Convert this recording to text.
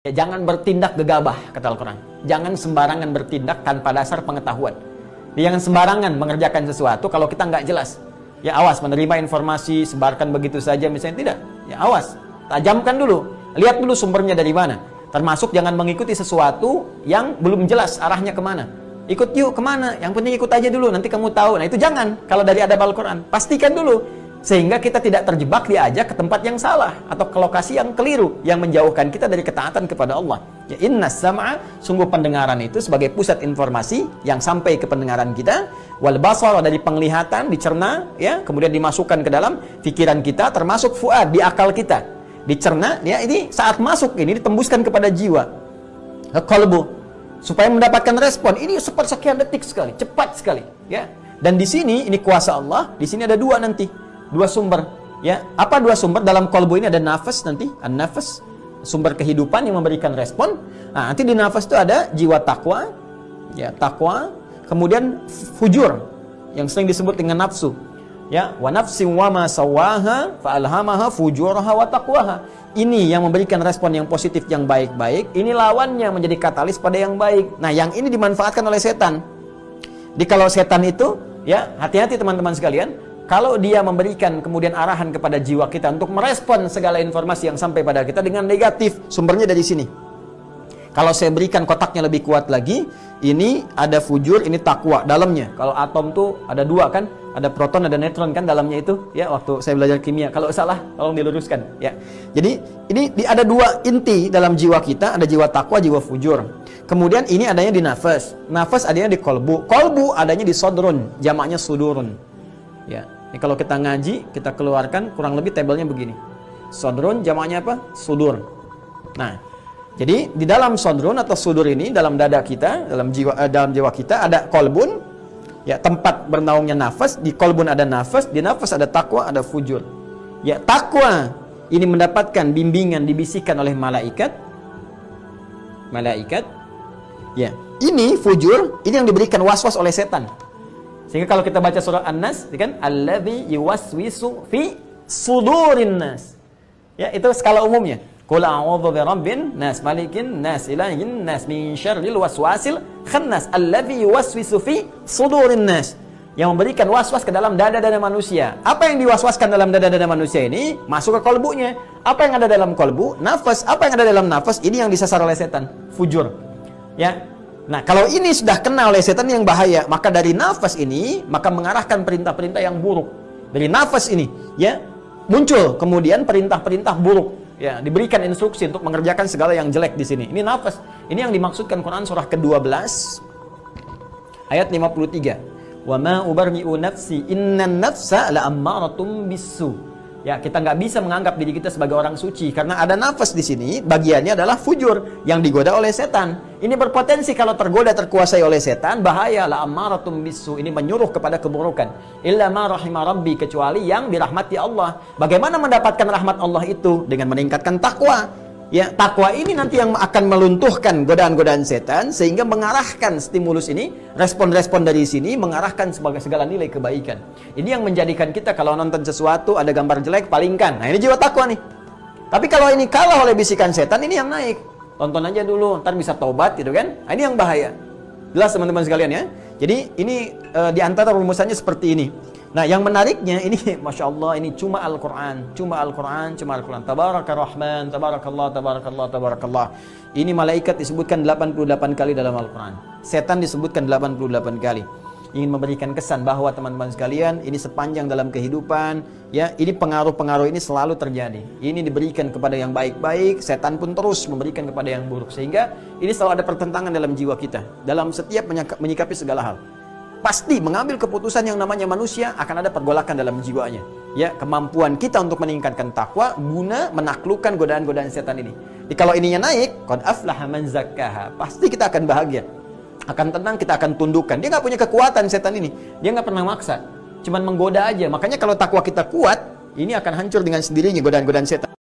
Jangan bertindak gegabah, kata Al-Quran. Jangan sembarangan bertindak tanpa dasar pengetahuan. Jangan sembarangan mengerjakan sesuatu kalau kita nggak jelas. Ya awas, menerima informasi, sebarkan begitu saja misalnya, tidak. Ya awas, tajamkan dulu. Lihat dulu sumbernya dari mana. Termasuk jangan mengikuti sesuatu yang belum jelas arahnya kemana. Ikut yuk kemana, yang penting ikut aja dulu, nanti kamu tahu. Nah itu jangan, kalau dari adab Al-Quran. Pastikan dulu. Sehingga kita tidak terjebak diajak ke tempat yang salah atau ke lokasi yang keliru yang menjauhkan kita dari ketaatan kepada Allah. Ya innas sam'a, sungguh pendengaran itu sebagai pusat informasi yang sampai ke pendengaran kita, wal basar, dari penglihatan dicerna, ya, kemudian dimasukkan ke dalam pikiran kita, termasuk fuad, di akal kita. Dicerna, ya, ini saat masuk ini ditembuskan kepada jiwa, ke qalbu, supaya mendapatkan respon. Ini sepersekian detik sekali, cepat sekali, ya. Dan di sini ini kuasa Allah, di sini ada dua nanti. Dua sumber, ya. Apa dua sumber? Dalam kolbu ini ada nafas nanti, an-nafas, sumber kehidupan yang memberikan respon. Nah, nanti di nafas itu ada jiwa takwa, ya, takwa, kemudian fujur yang sering disebut dengan nafsu. Ya, wa nafsin wa ma sawaha fa alhamaha fujuraha wa taqwaha. Ini yang memberikan respon yang positif, yang baik-baik. Ini lawannya menjadi katalis pada yang baik. Nah, yang ini dimanfaatkan oleh setan. Jadi kalau setan itu, ya, hati-hati teman-teman sekalian. Kalau dia memberikan kemudian arahan kepada jiwa kita untuk merespon segala informasi yang sampai pada kita dengan negatif, sumbernya dari sini. Kalau saya berikan kotaknya lebih kuat lagi, ini ada fujur, ini takwa dalamnya. Kalau atom tuh ada dua kan, ada proton, ada neutron kan dalamnya itu. Ya, waktu saya belajar kimia. Kalau salah, tolong diluruskan. Ya, jadi ini ada dua inti dalam jiwa kita, ada jiwa takwa, jiwa fujur. Kemudian ini adanya di nafas. Nafas adanya di kolbu. Kolbu adanya di sodrun, jamaknya sudurun. Ya. Ini kalau kita ngaji, kita keluarkan kurang lebih tabelnya begini. Sodrun jamaknya apa? Sudur. Nah, jadi di dalam sodrun atau sudur ini, dalam dada kita, dalam jiwa kita ada kolbun, ya, tempat bernaungnya nafas. Di kolbun ada nafas, di nafas ada takwa, ada fujur. Ya, takwa ini mendapatkan bimbingan, dibisikkan oleh malaikat. Malaikat. Ya, ini fujur, ini yang diberikan was-was oleh setan. Sehingga kalau kita baca surah An-Nas, kan, alladzi yuwaswisu fi sudurin nas. Ya, itu skala umumnya. Qul a'udzu birabbin nas, malikin nas, ilahin nas, min syarril waswasil khannas, alladzi yuwaswisu fi sudurin nas. Yang memberikan waswas ke dalam dada-dada manusia. Apa yang diwaswaskan dalam dada-dada manusia ini masuk ke kolbunya. Apa yang ada dalam kolbu? Nafas. Apa yang ada dalam nafas? Ini yang disasar oleh setan. Fujur. Ya. Nah, kalau ini sudah kena oleh setan yang bahaya, maka dari nafas ini, maka mengarahkan perintah-perintah yang buruk. Dari nafas ini, ya, muncul kemudian perintah-perintah buruk. Ya, diberikan instruksi untuk mengerjakan segala yang jelek di sini. Ini nafas. Ini yang dimaksudkan Quran surah ke-12 ayat 53. Wa ma ubarri'u nafsi innan nafsa la'ammaratun bisu. Ya, kita nggak bisa menganggap diri kita sebagai orang suci karena ada nafas di sini, bagiannya adalah fujur yang digoda oleh setan. Ini berpotensi kalau tergoda, terkuasai oleh setan, bahaya. La ammaratum bisu, ini menyuruh kepada keburukan. Illa ma rahima rabbi, kecuali yang dirahmati Allah. Bagaimana mendapatkan rahmat Allah itu? Dengan meningkatkan takwa. Ya, takwa ini nanti yang akan meluntuhkan godaan-godaan setan sehingga mengarahkan stimulus ini, respon-respon dari sini mengarahkan sebagai segala nilai kebaikan. Ini yang menjadikan kita kalau nonton sesuatu ada gambar jelek, palingkan. Nah, ini jiwa takwa nih. Tapi kalau ini kalah oleh bisikan setan, ini yang naik. Tonton aja dulu, ntar bisa taubat gitu kan. Nah, ini yang bahaya. Jelas teman-teman sekalian ya. Jadi ini di antara rumusannya seperti ini. Nah, yang menariknya ini, Masya Allah, ini cuma Al-Quran. Cuma Al-Quran, cuma Al-Quran. Tabaraka Rahman, Tabarakallah, Tabarakallah, Tabarakallah. Ini malaikat disebutkan 88 kali dalam Al-Quran. Setan disebutkan 88 kali. Ingin memberikan kesan bahwa teman-teman sekalian, ini sepanjang dalam kehidupan, ya, ini pengaruh-pengaruh ini selalu terjadi. Ini diberikan kepada yang baik-baik, setan pun terus memberikan kepada yang buruk. Sehingga ini selalu ada pertentangan dalam jiwa kita, dalam setiap menyikapi segala hal. pasti mengambil keputusan yang namanya manusia akan ada pergolakan dalam jiwanya. Ya, kemampuan kita untuk meningkatkan takwa guna menaklukkan godaan-godaan setan ini. Jadi kalau ininya naik, qad aflaha man zakkaha, pasti kita akan bahagia. Akan tenang, kita akan tundukkan. Dia nggak punya kekuatan setan ini. Dia nggak pernah maksa, cuman menggoda aja. Makanya kalau takwa kita kuat, ini akan hancur dengan sendirinya godaan-godaan setan.